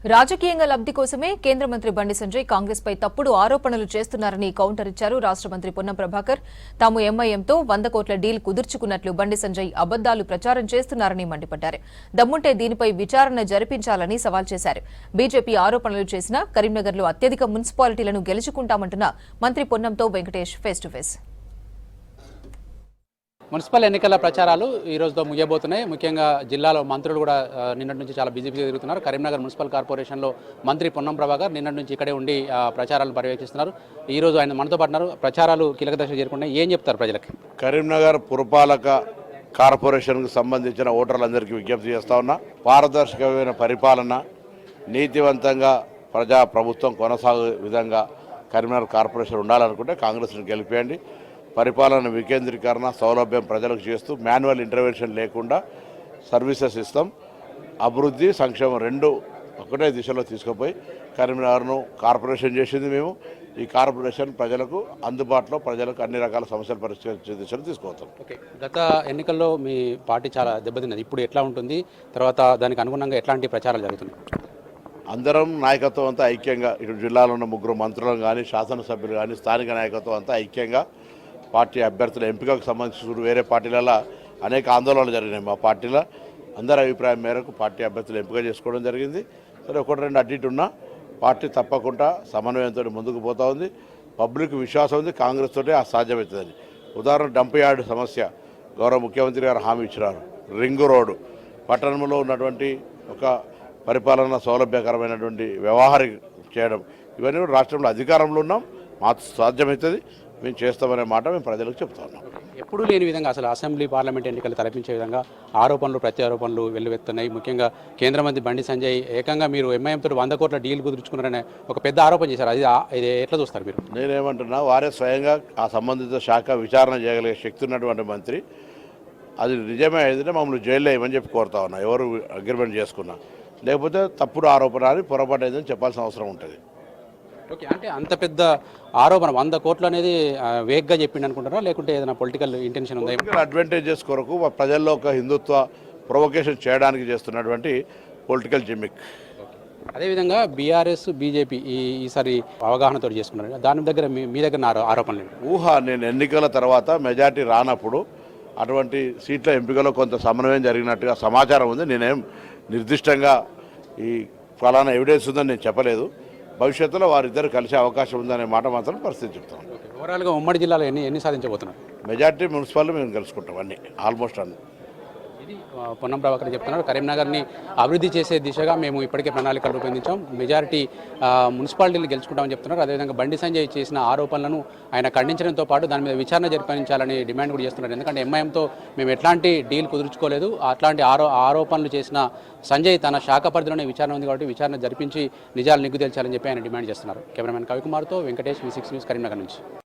రాజకీయంగా లబ్ధి కోసమే కేంద్ర మంత్రి బండి సంజయ్ కాంగ్రెస్ పై తప్పుడు ఆరోపణలు చేస్తున్నారని కౌంటర్ ఇచ్చారు రాష్ట్ర మంత్రి పొన్నం ప్రభాకర్. తాము ఎంఐఎంతో 100 కోట్ల డీల్ కుదుర్చుకున్నట్లు బండి సంజయ్ అబద్దాలు ప్రచారం చేస్తున్నారని మండిపడ్డారు. దమ్ముంటే దీనిపై విచారణ జరిపించాలని సవాల్ చేశారు. బీజేపీ ఆరోపణలు చేసినా కరీంనగర్లో అత్యధిక మున్సిపాలిటీలను గెలుచుకుంటామంటున్న మంత్రి పొన్నంతో Venkatesh face to face. Municipal ఎన్నికల ప్రచారాలు ఈ రోజుతో ముగియబోతున్నాయి. ముఖ్యంగా జిల్లాలో మంత్రులు కూడా నిన్నటి నుంచి చాలా బిజీగా తిరుగుతున్నారు. కరీంనగర్ మున్సిపల్ కార్పొరేషన్లో మంత్రి పొన్నం ప్రభాకర్ నిన్నటి నుంచి ఇక్కడే ఉండి ప్రచారాలను పర్యవేక్షిస్తున్నారు. ఈ రోజు ఆయన మనతో పాటున్నారు. ప్రచారాలు కీలక దశ చేరుకున్నాయి. ఏం చెప్తారు ప్రజలకు? కరీంనగర్ పురపాలక కార్పొరేషన్కు సంబంధించిన ఓటర్లందరికీ విజ్ఞప్తి చేస్తా ఉన్నా, పారదర్శకమైన పరిపాలన, నీతివంతంగా ప్రజా ప్రభుత్వం కొనసాగే విధంగా కరీంనగర్ కార్పొరేషన్ ఉండాలనుకుంటే కాంగ్రెస్ను గెలిపేయండి. పరిపాలన వికేంద్రీకరణ, సౌలభ్యం ప్రజలకు చేస్తూ మాన్యువల్ ఇంటర్వెన్షన్ లేకుండా సర్వీసెస్ ఇస్తాం. అభివృద్ధి, సంక్షేమం రెండు ఒకటే దిశలో తీసుకుపోయి కరీంనగర్ను కార్పొరేషన్ చేసింది మేము. ఈ కార్పొరేషన్ ప్రజలకు అందుబాటులో, ప్రజలకు అన్ని రకాల సమస్యలు పరిష్కరించే దిశలో తీసుకుపోతాం. ఓకే, గత ఎన్నికల్లో మీ పార్టీ చాలా దెబ్బతిన్నది. ఇప్పుడు ఎట్లా ఉంటుంది? తర్వాత దానికి అనుగుణంగా ఎట్లాంటి ప్రచారాలు జరుగుతున్నాయి? అందరం నాయకత్వం అంతా ఐక్యంగా, ఇటు జిల్లాలో ఉన్న 3 మంత్రులను కానీ, శాసనసభ్యులు కానీ, స్థానిక నాయకత్వం అంతా ఐక్యంగా పార్టీ అభ్యర్థుల ఎంపికకు సంబంధించి వేరే పార్టీలలో అనేక ఆందోళనలు జరిగినాయి. మా పార్టీలో అందరి అభిప్రాయం మేరకు పార్టీ అభ్యర్థులు ఎంపిక చేసుకోవడం జరిగింది. సరే, 1-2 అడ్డు ఇటు ఉన్నా పార్టీ తప్పకుండా సమన్వయంతో ముందుకు పోతూ ఉంది. పబ్లిక్ విశ్వాసం ఉంది కాంగ్రెస్ తోటే సాధ్యమవుతుందని. ఉదాహరణ, డంప్ యార్డ్ సమస్య గౌరవ ముఖ్యమంత్రి గారు హామీ ఇచ్చినారు. రింగు రోడ్డు పట్టణంలో ఉన్నటువంటి ఒక పరిపాలన సౌలభ్యకరమైనటువంటి వ్యవహారం చేయడం, ఇవన్నీ రాష్ట్రంలో అధికారంలో ఉన్నాం, మాకు సాధ్యమవుతుంది, మేము చేస్తామనే మాట మేము ప్రజలకు చెప్తా ఉన్నాం. ఎప్పుడు లేని విధంగా అసలు అసెంబ్లీ పార్లమెంట్ ఎన్నికలు తలపించే విధంగా ఆరోపణలు ప్రత్యారోపణలు వెల్లువెత్తున్నాయి. ముఖ్యంగా కేంద్ర మంత్రి బండి సంజయ్ ఏకంగా మీరు ఎంఐఎంతో 100 కోట్ల డీల్ కుదుర్చుకున్నారనే ఒక పెద్ద ఆరోపణ చేశారు. ఇది ఎట్లా చూస్తారు మీరు? నేనేమంటున్నా, వారే స్వయంగా ఆ సంబంధిత శాఖ విచారణ చేయగలిగే శక్తి ఉన్నటువంటి మంత్రి. అది నిజమే అయితే మమ్మల్ని జైల్లో వేయమని చెప్పి కోరుతా ఉన్నా, ఎవరు అగ్రిమెంట్ చేసుకున్నా. లేకపోతే తప్పుడు ఆరోపణ అని పొరపాటు అయిందని చెప్పాల్సిన అవసరం ఉంటుంది. ఓకే, అంటే అంత పెద్ద ఆరోపణ 100 కోట్లు అనేది వేగ్గా చెప్పిండి అనుకుంటారా, లేకుంటే ఏదైనా పొలిటికల్ ఇంటెన్షన్ ఉందా? అడ్వాంటేజెస్ కొరకు ప్రజల్లో ఒక హిందుత్వ ప్రొవొకేషన్ చేయడానికి చేస్తున్నటువంటి పొలిటికల్ జిమ్మిక్. అదేవిధంగా బీఆర్ఎస్ బీజేపీ ఈసారి అవగాహనతో చేసుకున్నారు. దాని దగ్గర మీ దగ్గర ఆరోపణలు నేను ఎన్నికల తర్వాత మెజార్టీ రానప్పుడు అటువంటి సీట్ల ఎంపికలో కొంత సమన్వయం జరిగినట్టుగా సమాచారం ఉంది. నేనేం నిర్దిష్టంగా ఈ ఫలానా ఎవిడెన్స్ ఉందని నేను చెప్పలేదు. భవిష్యత్తులో వారిద్దరు కలిసే అవకాశం ఉందనే మాట మాత్రం పరిస్థితి చెప్తాను. ఓవరాల్గా ఉమ్మడి జిల్లాలో ఎన్ని సాధించబోతున్నారు? మెజార్టీ మున్సిపాలిటీ మేము గెలుచుకుంటాం, అన్ని ఆల్మోస్ట్ అన్ని. ఇది పొన్నం ప్రభాకర్ చెప్తున్నారు. కరీంనగర్ని అభివృద్ధి చేసే దిశగా మేము ఇప్పటికే ప్రణాళికలు రూపొందించాం, మెజారిటీ మున్సిపాలిటీలు గెలుచుకుంటామని చెప్తున్నారు. అదేవిధంగా బండి సంజయ్ చేసిన ఆరోపణలను ఆయన ఖండించడంతో పాటు దాని మీద విచారణ జరిపించాలని డిమాండ్ కూడా చేస్తున్నారు. ఎందుకంటే ఎంఐఎంతో మేము ఎట్లాంటి డీల్ కుదుర్చుకోలేదు, అట్లాంటి ఆరోపణలు చేసిన సంజయ్ తన శాఖ పరిధిలోనే విచారణ ఉంది కాబట్టి విచారణ జరిపించి నిజాలు నిగ్గు తేల్చాలని చెప్పి ఆయన డిమాండ్ చేస్తున్నారు. కెమెరామెన్ కవికుమార్తో వెంకటేష్, V6 న్యూస్, కరీంనగర్ నుంచి.